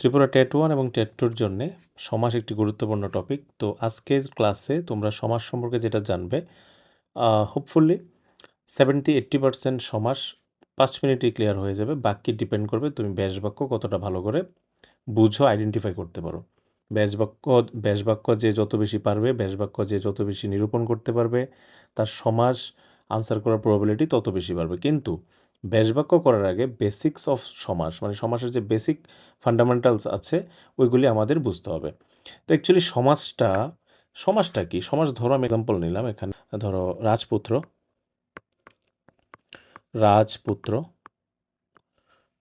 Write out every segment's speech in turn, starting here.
Tripura TET 1 এবং TET 2-র জন্যে সমাস একটি গুরুত্বপূর্ণ টপিক। তো আজকের ক্লাসে তোমরা সমাস সম্পর্কে যেটা জানবে, হোপফুলি 70-80% সমাস 5 মিনিটেই ক্লিয়ার হয়ে যাবে। বাকি ডিপেন্ড করবে তুমি ব্যাস বাক্য কতটা ভালো করে বুঝো, আইডেন্টিফাই করতে পারো। ব্যাস বাক্য যে যত বেশি পারবে, ব্যাস বাক্য যে যত বেশি নিরূপণ করতে পারবে, তার সমাস আনসার করার প্রবাবিলিটি তত বেশি বাড়বে। কিন্তু ব্যাস বাক্য করার আগে বেসিক্স অফ সমাস, মানে সমাসের যে বেসিক ফান্ডামেন্টালস আছে ওইগুলি আমাদের বুঝতে হবে। তো অ্যাকচুয়ালি সমাসটা কি? সমাস ধরো, আমি এক্সাম্পল নিলাম। এখানে ধরো রাজপুত্র,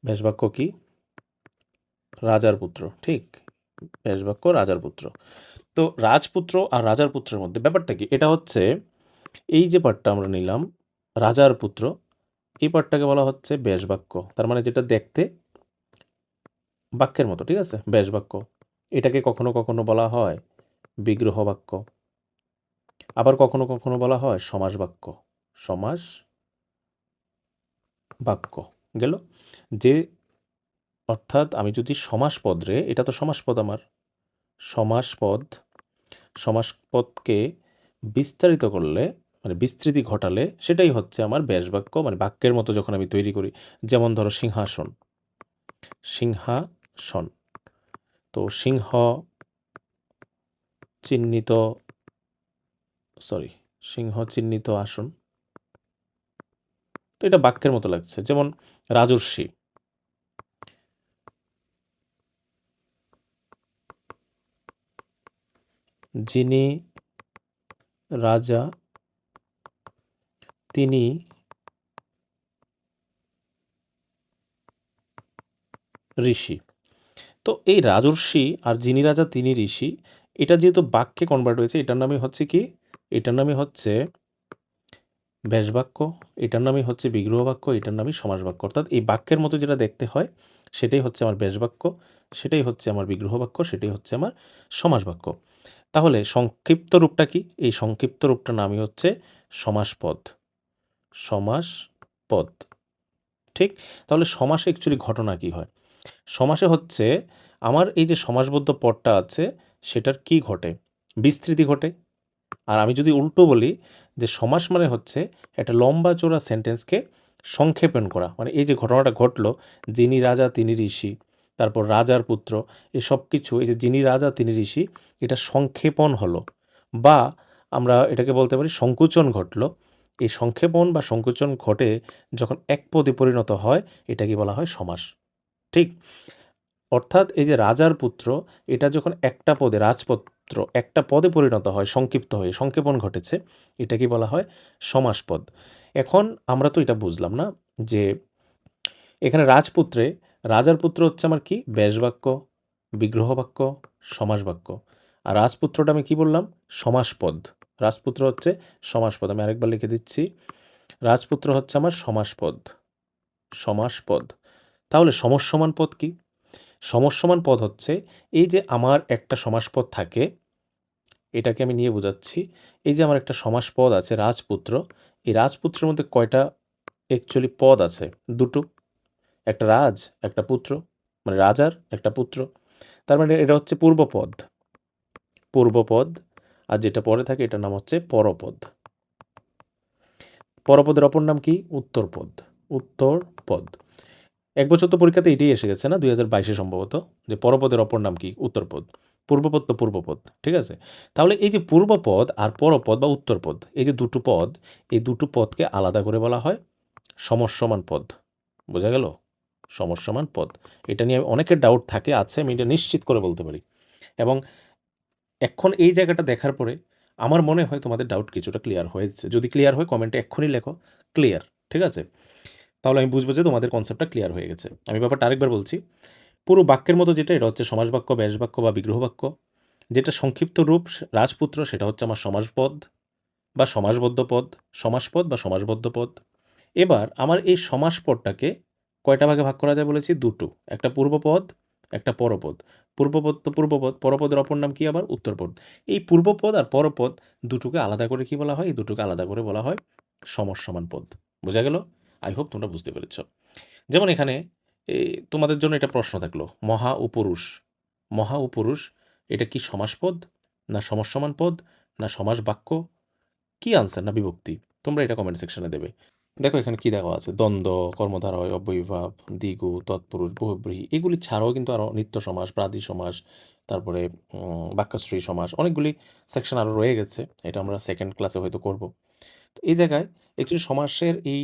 ব্যাস বাক্য কি? রাজার পুত্র, ঠিক? ব্যাস বাক্য রাজার পুত্র। তো রাজপুত্র আর রাজার পুত্রের মধ্যে ব্যাপারটা কি? এটা হচ্ছে এই যে পার্টটা আমরা নিলাম, রাজার পুত্র, এই পার্টটাকে বলা হচ্ছে ব্যাস বাক্য। তার মানে যেটা দেখতে বাক্যের মতো, ঠিক আছে? ব্যাস বাক্য। এটাকে কখনো কখনো বলা হয় বিগ্রহ বাক্য, আবার কখনো কখনো বলা হয় সমাস বাক্য। সমাস বাক্য গেল যে, অর্থাৎ আমি যদি সমাসপদ রে, এটা তো সমাসপদ, আমার সমাসপদকে বিস্তারিত করলে, মানে বিস্তৃতি ঘটালে, সেটাই হচ্ছে আমার ব্যাস বাক্য, মানে বাক্যের মতো যখন আমি তৈরি করি। যেমন ধরো সিংহাসন, তো সিংহ চিহ্নিত আসন, তো এটা বাক্যের মতো লাগছে। যেমন রাজর্ষি, যিনি রাজা তিনি ঋষি। তো এই রাজর্ষি আর যিনি রাজা তিনি ঋষি, এটা যেহেতু বাক্যে কনভার্ট হয়েছে, এটার নামই হচ্ছে কি? এটার নামই হচ্ছে ব্যাস বাক্য, এটার নামই হচ্ছে বিগ্রহ বাক্য, এটার নামই সমাস বাক্য। অর্থাৎ এই বাক্যের মতো যেটা দেখতে হয় সেটাই হচ্ছে আমার ব্যাস বাক্য, সেটাই হচ্ছে আমার বিগ্রহ বাক্য, সেটাই হচ্ছে আমার সমাস বাক্য। তাহলে সংক্ষিপ্ত রূপটা কি? এই সংক্ষিপ্ত রূপটার নামই হচ্ছে সমাসপদ। ঠিক? তাহলে সমাসে অ্যাকচুয়ালি ঘটনা কি হয়? সমাসে হচ্ছে আমার এই যে সমাসবদ্ধ পদটা আছে সেটার কি ঘটে? বিস্তৃতি ঘটে। আর আমি যদি উল্টো বলি যে সমাস মানে হচ্ছে একটা লম্বা চওড়া সেন্টেন্সকে সংক্ষেপণ করা। মানে এই যে ঘটনাটা ঘটলো, যিনি রাজা তিনি ঋষি, তারপর রাজার পুত্র, এই সব কিছু, এই যে যিনি রাজা তিনি ঋষি, এটা সংক্ষেপণ হলো, বা আমরা এটাকে বলতে পারি সংকুচন ঘটলো। এই সংক্ষেপণ বা সংকুচন ঘটে যখন এক পদে পরিণত হয়, এটাকে বলা হয় সমাস। ঠিক? অর্থাৎ এই যে রাজার পুত্র, এটা যখন একটা পদে, রাজপুত্র একটা পদে পরিণত হয়, সংক্ষিপ্ত হয়ে সংক্ষেপণ ঘটেছে, এটাকে বলা হয় সমাসপদ। এখন আমরা তো এটা বুঝলাম না যে এখানে রাজার পুত্র হচ্ছে আমার কি? ব্যাস বাক্য, বিগ্রহ বাক্য, সমাস বাক্য। আর রাজপুত্রটা আমি কি বললাম? সমাসপদ। রাজপুত্র হচ্ছে সমাসপদ। আমি আরেকবার লিখে দিচ্ছি, রাজপুত্র হচ্ছে আমার সমাসপদ। তাহলে সমসমান পদ কি? সমসমান পদ হচ্ছে এই যে আমার একটা সমাসপদ থাকে, এটাকে আমি নিয়ে বোঝাচ্ছি। এই যে আমার একটা সমাসপদ আছে রাজপুত্র, এই রাজপুত্রের মধ্যে কয়টা অ্যাকচুয়ালি পদ আছে? দুটো, একটা রাজ, একটা পুত্র, মানে রাজার একটা পুত্র। তার মানে এটা হচ্ছে পূর্বপদ, আর যেটা পরে থাকে এটার নাম হচ্ছে পরপদ। পরপদের অপর নাম কি? উত্তরপদ। এক বছর তো পরীক্ষাতে এটাই এসে গেছে না, 2022 সম্ভবত, যে পরপদের অপর নাম কি? উত্তরপদ। পূর্বপদ তো পূর্বপদ, ঠিক আছে? তাহলে এই যে পূর্বপদ আর পরপদ বা উত্তরপদ, এই যে দুটো পদ, এই দুটো পদকে আলাদা করে বলা হয় সমসমান পদ। বোঝা গেল? সমসমান পদ। এটা নিয়ে অনেকের ডাউট আছে, আমি এটা নিশ্চিত করে বলতে পারি। এবং এখন এই জায়গাটা দেখার পরে আমার মনে হয় তোমাদের ডাউট কিছুটা ক্লিয়ার হয়েছে। যদি ক্লিয়ার হয় কমেন্টে এক্ষুনি লেখো ক্লিয়ার, ঠিক আছে? তাহলে আমি বুঝবো যে তোমাদের কনসেপ্টটা ক্লিয়ার হয়ে গেছে। আমি ব্যাপারটা আরেকবার বলছি। পুরো বাক্যের মতো যেটা, এটা হচ্ছে সমাস বাক্য, ব্যাস বাক্য বা বিগ্রহ বাক্য। যেটা সংক্ষিপ্ত রূপ রাজপুত্র, সেটা হচ্ছে আমার সমাসপদ বা সমাসবদ্ধ পদ, সমাসপদ বা সমাসবদ্ধ পদ। এবার আমার এই সমাসপদটাকে কয়টা ভাগে ভাগ করা যায় বলেছি? দুটো, একটা পূর্বপদ, একটা পরপদ। পূর্বপদ তো পূর্বপদ, পরপদের অপর নাম কি? আবার উত্তরপদ। এই পূর্বপদ আর পরপদ দুটোকে আলাদা করে কি বলা হয়? এই দুটোকে আলাদা করে বলা হয় সমসমান পদ। বোঝা গেল? আই হোপ তোমরা বুঝতে পেরেছ। যেমন এখানে তোমাদের জন্য এটা প্রশ্ন থাকলো, মহা ও পুরুষ, মহা ও পুরুষ এটা কি সমাসপদ না সমসমান পদ না সমাস বাক্য, কি আনসার না বিভক্তি? তোমরা এটা কমেন্ট সেকশনে দেবে। দেখো এখানে কি দেওয়া আছে, দ্বন্দ্ব, কর্মধারয়, অব্যয়ীভাব, দ্বিগু, তৎপুরুষ, বহুব্রীহি, এগুলি ছাড়াও কিন্তু আরও নিত্য সমাস, প্রাদি সমাস, তারপরে বাক্যাশ্রী সমাস, অনেকগুলি সেকশন আরও রয়ে গেছে। এটা আমরা সেকেন্ড ক্লাসে হয়তো করব। তো এই জায়গায় অ্যাকচুয়ালি সমাসের এই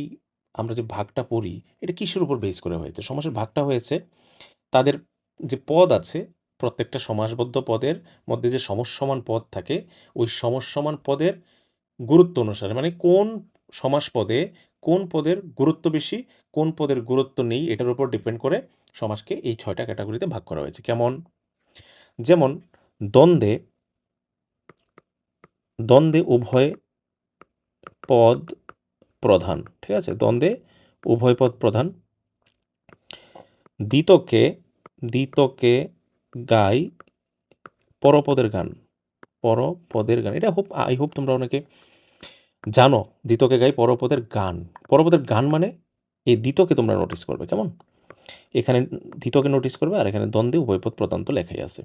আমরা যে ভাগটা পড়ি এটা কিসের উপর বেস করে হয়েছে? সমাসের ভাগটা হয়েছে তাদের যে পদ আছে, প্রত্যেকটা সমাসবদ্ধ পদের মধ্যে যে সমসমান পদ থাকে, ওই সমসমান পদের গুরুত্ব অনুসারে, মানে কোন সমাস পদে কোন পদের গুরুত্ব বেশি, কোন পদের গুরুত্ব নেই, এটার উপর ডিপেন্ড করে সমাসকে এই 6টা ক্যাটাগরিতে ভাগ করা হয়েছে। কেমন? যেমন দ্বন্দ্বে, দ্বন্দ্বে উভয় পদ প্রধান, ঠিক আছে, দ্বন্দ্বে উভয় পদ প্রধান। দ্বিতকে, দ্বিতকে গাই পরপদের গান, পরপদের গান, এটা আই হোপ তোমরা অনেকে জানো। দ্বিতকে গাই পরপদের গান, পরপদের গান মানে এই দ্বিতকে তোমরা নোটিস করবে। কেমন? এখানে দ্বিতকে নোটিস করবে আর এখানে দ্বন্দ্বে উভয়পদ প্রধান তো লেখাই আছে।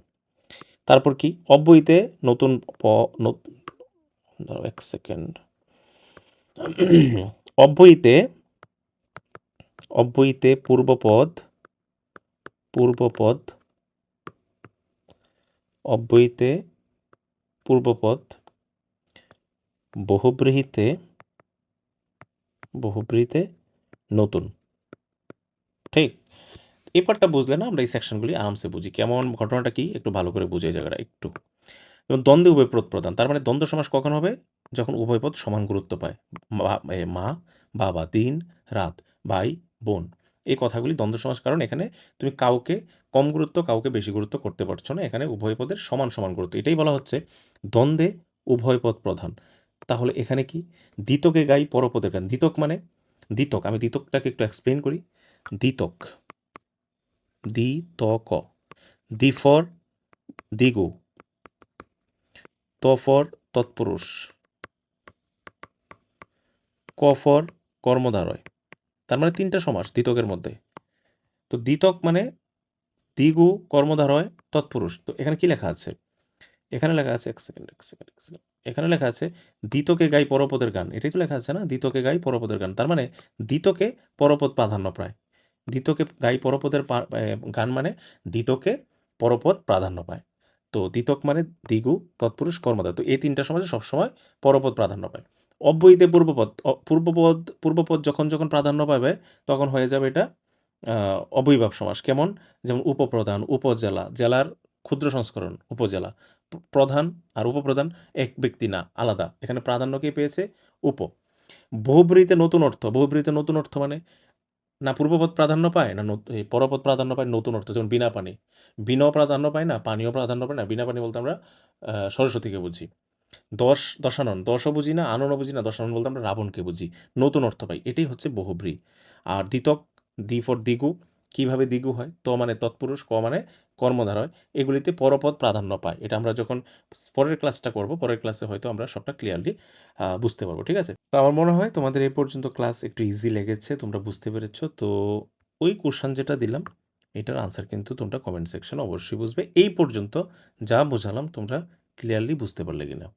তারপর কি? অব্যয়ীতে নতুন এক সেকেন্ড, অব্যয়ীতে, অব্যয়ীতে পূর্বপদ, পূর্বপদ, অব্যয়ীতে পূর্বপদ, বহুব্রীহিতে, বহুব্রীহিতে নতুন। ঠিক, এই পার্টটা বুঝলে না আমরা এই সেকশনগুলি আরামসে বুঝি। কেমন? ঘটনাটা কি একটু ভালো করে বুঝে এই জায়গাটা একটু। এবং দ্বন্দ্বে উভয়পদ প্রধান, তার মানে দ্বন্দ্ব সমাস কখন হবে? যখন উভয়পদ সমান গুরুত্ব পায়। মা, বাবা, দিন, রাত, ভাই, বোন, এই কথাগুলি দ্বন্দ্ব সমাস, কারণ এখানে তুমি কাউকে কম গুরুত্ব কাউকে বেশি গুরুত্ব করতে পারছো না, এখানে উভয়পদের সমান সমান গুরুত্ব, এটাই বলা হচ্ছে দ্বন্দ্বে উভয়পদ প্রধান। তাহলে এখানে কি? দ্বিতকে গাই পরপদের গান, দ্বিতক মানে দ্বিতক, আমি দ্বিতকটাকে একটু এক্সপ্লেন করি। দ্বিতক, দ্বিতক, দ্বি ফর দ্বিগু, ত ফর তৎপুরুষ, ক ফর কর্মধারয়, তার মানে 3টা সমাস দ্বিতকের মধ্যে। তো দ্বিতক মানে দ্বিগু, কর্মধারয়, তৎপুরুষ। তো এখানে কি লেখা আছে? এখানে লেখা আছে, এক সেকেন্ড, এখানে লেখা আছে দ্বিতকে গাই পরপদের গান, এটাই তো লেখা আছে না? দ্বিতকে গাই পরপদের গান, তার মানে দ্বিতকে পরপদ প্রাধান্য পায়। দ্বিতকে গাই পরপদের গান মানে দ্বিতকে পরপদ প্রাধান্য পায়। তো দ্বিতক মানে দ্বিগু, তৎপুরুষ, কর্মধারয়, তো এই 3টা সমাজে সবসময় পরপদ প্রাধান্য পায়। অব্যয়ীতে পূর্বপদ, পূর্বপদ যখন যখন প্রাধান্য পাবে তখন হয়ে যাবে এটা অবয়বাব সমাস। কেমন? যেমন উপপ্রধান, উপজেলা, জেলার ক্ষুদ্র সংস্করণ উপজেলা, প্রধান আর উপপ্রধান এক ব্যক্তি না, আলাদা, এখানে প্রাধান্য কে পেয়েছে? উপ। বহুব্রীহিতে নতুন অর্থ, বহুব্রীহিতে নতুন অর্থ মানে না পূর্বপদ প্রাধান্য পায় না পরপদ প্রাধান্য পায়, নতুন অর্থ, যেমন বিনা পানি, বিনাও প্রাধান্য পায় না, পানীয় প্রাধান্য পায় না। বিনা পানি বলতে আমরা সরস্বতীকে বুঝি। দশানন, দশও বুঝি না, আননও বুঝি না, দশানন বলতে আমরা রাবণকে বুঝি, নতুন অর্থ পাই, এটাই হচ্ছে বহুব্রী। আর দ্বিতক, দ্বি ফর দ্বিগু, কীভাবে দ্বিগু হয়? ত মানে তৎপুরুষ, ক মানে কর্মধারয়, এগুলিতে পরপদ প্রাধান্য পায়। এটা আমরা যখন পরের ক্লাসটা করব, পরের ক্লাসে হয়তো আমরা সবটা ক্লিয়ারলি বুঝতে পারবো। ঠিক আছে? তো আমার মনে হয় তোমাদের এই পর্যন্ত ক্লাস একটু ইজি লেগেছে, তোমরা বুঝতে পেরেছো। তো ওই কোশ্চেন যেটা দিলাম এটার আনসার কিন্তু তোমরা কমেন্ট সেকশনে অবশ্যই বুঝবে। এই পর্যন্ত যা বোঝালাম তোমরা ক্লিয়ারলি বুঝতে পারলে কিনা?